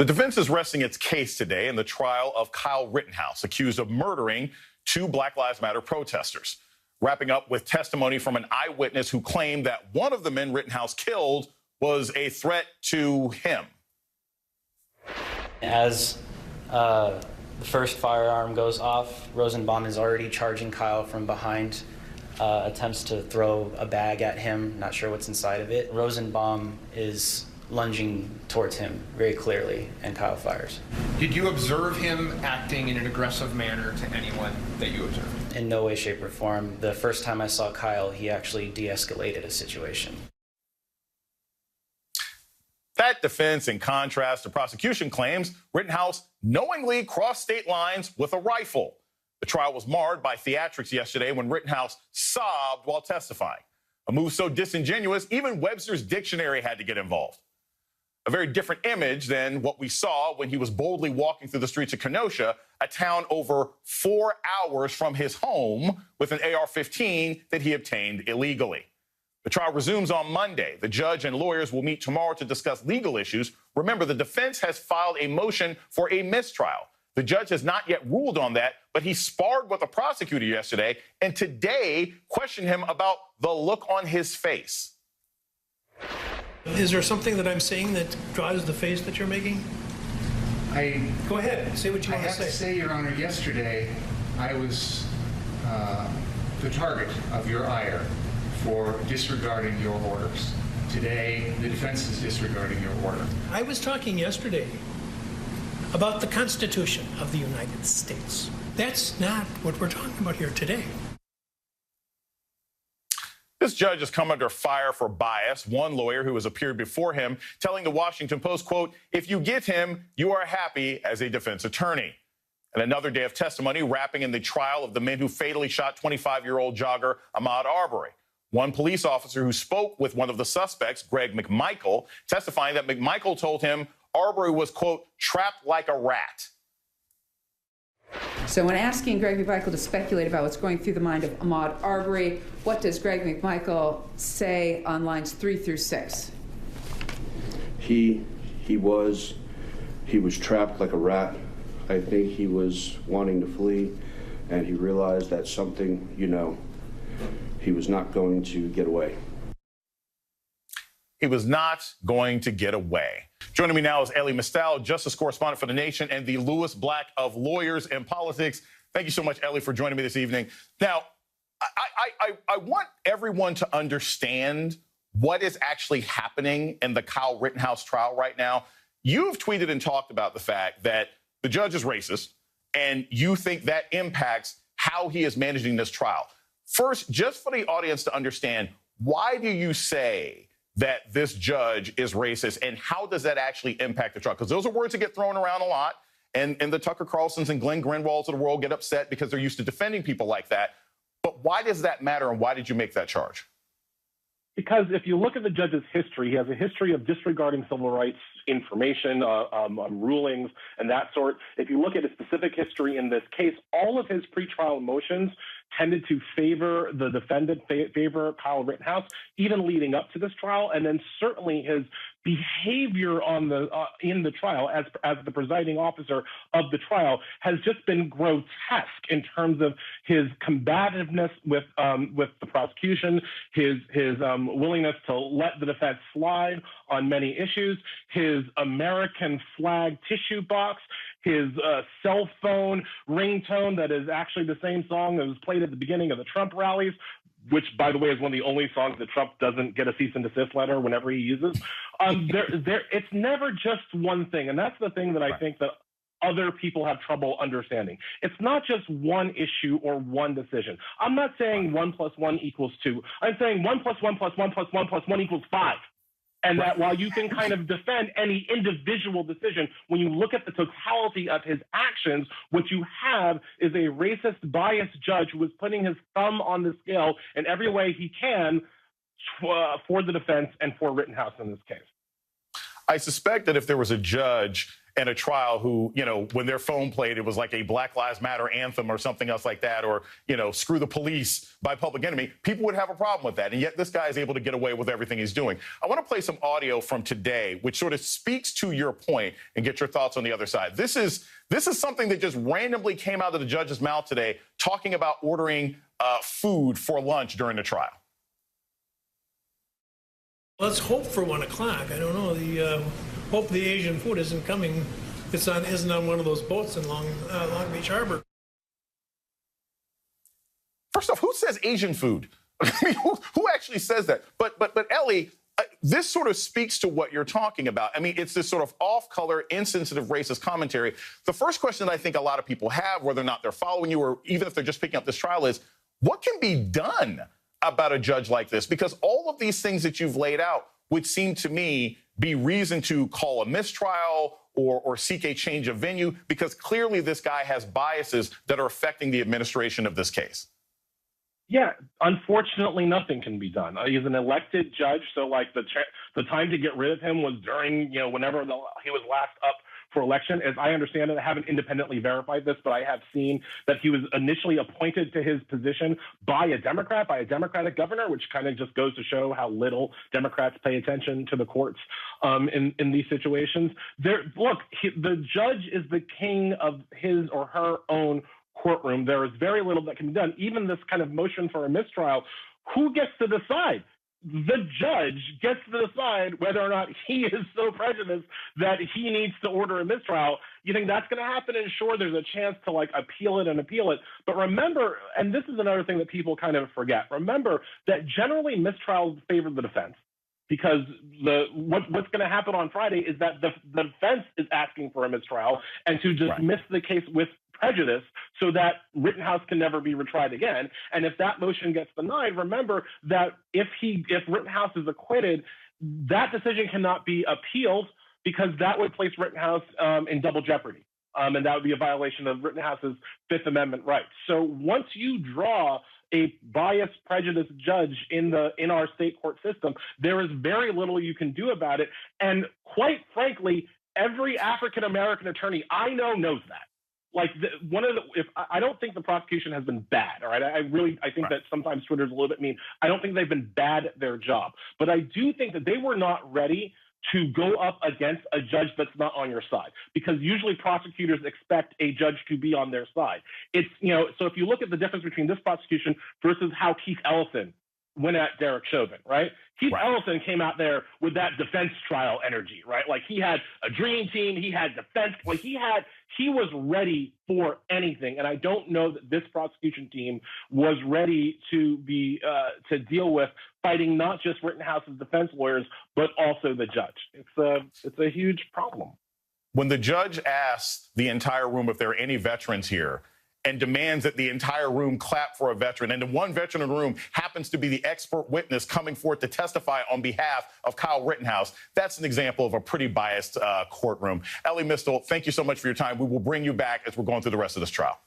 The defense is resting its case today in the trial of Kyle Rittenhouse, accused of murdering two Black Lives Matter protesters, wrapping up with testimony from an eyewitness who claimed that one of the men Rittenhouse killed was a threat to him. As the first firearm goes off, Rosenbaum is already charging Kyle from behind, attempts to throw a bag at him, not sure what's inside of it. Rosenbaum is lunging towards him very clearly, and Kyle fires. Did you observe him acting in an aggressive manner to anyone that you observed? In no way, shape, or form. The first time I saw Kyle, he actually de-escalated a situation. That defense, in contrast to prosecution claims, Rittenhouse knowingly crossed state lines with a rifle. The trial was marred by theatrics yesterday when Rittenhouse sobbed while testifying. A move so disingenuous, even Webster's dictionary had to get involved. A very different image than what we saw when he was boldly walking through the streets of Kenosha, a town over 4 hours from his home, with an AR-15 that he obtained illegally. The trial resumes on Monday. The judge and lawyers will meet tomorrow to discuss legal issues. Remember, the defense has filed a motion for a mistrial. The judge has not yet ruled on that, but he sparred with the prosecutor yesterday and today questioned him about the look on his face. Is there something that I'm saying that draws the face that you're making? Go ahead, say what you want to say. I have to say, Your Honor, yesterday I was the target of your ire for disregarding your orders. Today, the defense is disregarding your order. I was talking yesterday about the Constitution of the United States. That's not what we're talking about here today. This judge has come under fire for bias. One lawyer who has appeared before him telling the Washington Post, quote, "If you get him, you are happy as a defense attorney." And another day of testimony wrapping in the trial of the men who fatally shot 25-year-old jogger Ahmaud Arbery. One police officer who spoke with one of the suspects, Greg McMichael, testifying that McMichael told him Arbery was, quote, trapped like a rat. So when asking Greg McMichael to speculate about what's going through the mind of Ahmaud Arbery, what does Greg McMichael say on lines 3 through 6? He was trapped like a rat. I think he was wanting to flee, and he realized that something, he was not going to get away. He was not going to get away. Joining me now is Elie Mystal, justice correspondent for The Nation and the Lewis Black of Lawyers and Politics. Thank you so much, Elie, for joining me this evening. Now, I want everyone to understand what is actually happening in the Kyle Rittenhouse trial right now. You've tweeted and talked about the fact that the judge is racist, and you think that impacts how he is managing this trial. First, just for the audience to understand, why do you say that this judge is racist, and how does that actually impact the trial? Because those are words that get thrown around a lot, and the Tucker Carlsons and Glenn Greenwalds of the world get upset because they're used to defending people like that. But why does that matter, and why did you make that charge? Because if you look at the judge's history, he has a history of disregarding civil rights information, rulings, and that sort. If you look at a specific history in this case, all of his pretrial motions tended to favor the defendant, favor Kyle Rittenhouse, even leading up to this trial, and then certainly his behavior in the trial as the presiding officer of the trial has just been grotesque in terms of his combativeness with the prosecution, his willingness to let the defense slide on many issues, his American flag tissue box, his cell phone ringtone that is actually the same song that was played at the beginning of the Trump rallies, which, by the way, is one of the only songs that Trump doesn't get a cease and desist letter whenever he uses. It's never just one thing, and that's the thing that I think that other people have trouble understanding. It's not just one issue or one decision. I'm not saying 1 + 1 = 2. I'm saying 1 + 1 + 1 + 1 + 1 = 5. And that while you can kind of defend any individual decision, when you look at the totality of his actions, what you have is a racist, biased judge who is putting his thumb on the scale in every way he can for the defense and for Rittenhouse in this case. I suspect that if there was a judge in a trial who, when their phone played, it was like a Black Lives Matter anthem or something else like that, or, Screw the Police by Public Enemy, people would have a problem with that. And yet this guy is able to get away with everything he's doing. I want to play some audio from today, which sort of speaks to your point and get your thoughts on the other side. This is something that just randomly came out of the judge's mouth today, talking about ordering food for lunch during the trial. Let's hope for 1 o'clock. I don't know. Hope the Asian food isn't coming. Isn't on one of those boats in Long Beach Harbor. First off, who says Asian food? I mean, who actually says that? But Ellie, this sort of speaks to what you're talking about. I mean, it's this sort of off-color, insensitive, racist commentary. The first question that I think a lot of people have, whether or not they're following you or even if they're just picking up this trial, is what can be done about a judge like this? Because all of these things that you've laid out would seem to me be reason to call a mistrial or seek a change of venue, because clearly this guy has biases that are affecting the administration of this case. Yeah, unfortunately, nothing can be done. He's an elected judge, so like the time to get rid of him was during, whenever he was last up for election. As I understand it, I haven't independently verified this, but I have seen that he was initially appointed to his position by a Democratic governor, which kind of just goes to show how little Democrats pay attention to the courts in these situations. The judge is the king of his or her own courtroom. There is very little that can be done. Even this kind of motion for a mistrial, who gets to decide? The judge gets to decide whether or not he is so prejudiced that he needs to order a mistrial. You think that's going to happen? And sure, there's a chance to appeal it. But remember, and this is another thing that people kind of forget, remember that generally mistrials favor the defense. Because what's going to happen on Friday is that the defense is asking for a mistrial and to dismiss the case with prejudice so that Rittenhouse can never be retried again. And if that motion gets denied, remember that if Rittenhouse is acquitted, that decision cannot be appealed because that would place Rittenhouse in double jeopardy. And that would be a violation of Rittenhouse's Fifth Amendment rights. So once you draw a biased, prejudiced judge in our state court system, there is very little you can do about it. And quite frankly, every African-American attorney I know knows that. I don't think the prosecution has been bad. All right, I think that sometimes Twitter's a little bit mean. I don't think they've been bad at their job, but I do think that they were not ready to go up against a judge that's not on your side, because usually prosecutors expect a judge to be on their side. It's, so if you look at the difference between this prosecution versus how Keith Ellison went at Derek Chauvin, right? Keith Ellison came out there with that defense trial energy, right? Like he had a dream team, he had defense, he was ready for anything. And I don't know that this prosecution team was ready to to deal with fighting not just Rittenhouse's defense lawyers, but also the judge. It's a huge problem. When the judge asks the entire room if there are any veterans here and demands that the entire room clap for a veteran, and the one veteran in the room happens to be the expert witness coming forth to testify on behalf of Kyle Rittenhouse, that's an example of a pretty biased courtroom. Ellie Mistel, thank you so much for your time. We will bring you back as we're going through the rest of this trial.